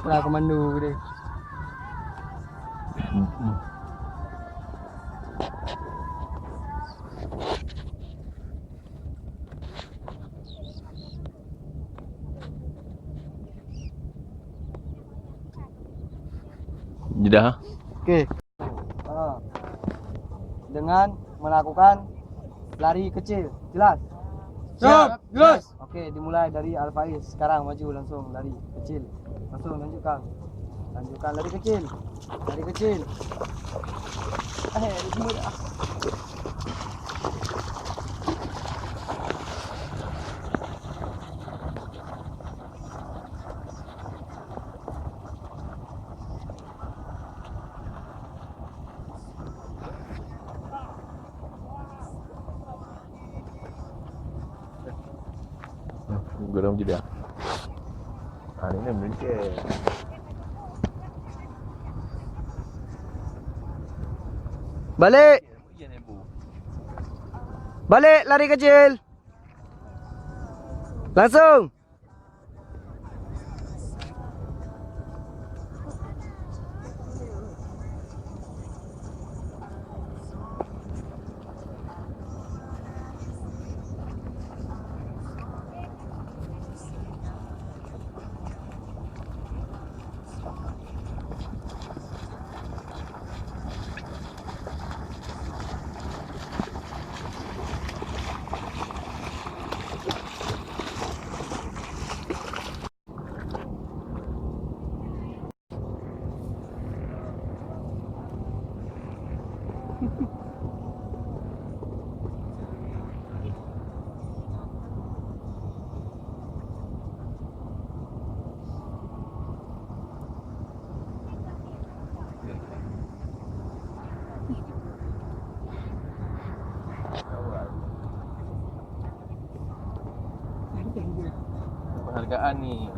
Ultra komando dia. Jedah. Okey. Dengan melakukan lari kecil. Jelas? Siap, jelas. Okey, dimulai dari Al-Faiz. Sekarang maju langsung lari kecil. Langsung lanjutkan. Lanjutkan lari kecil. Lari kecil. Semua dah. Geram jedah. Ini Malaysia. Balik. Balik lari kecil. Langsung. Penghargaan ni.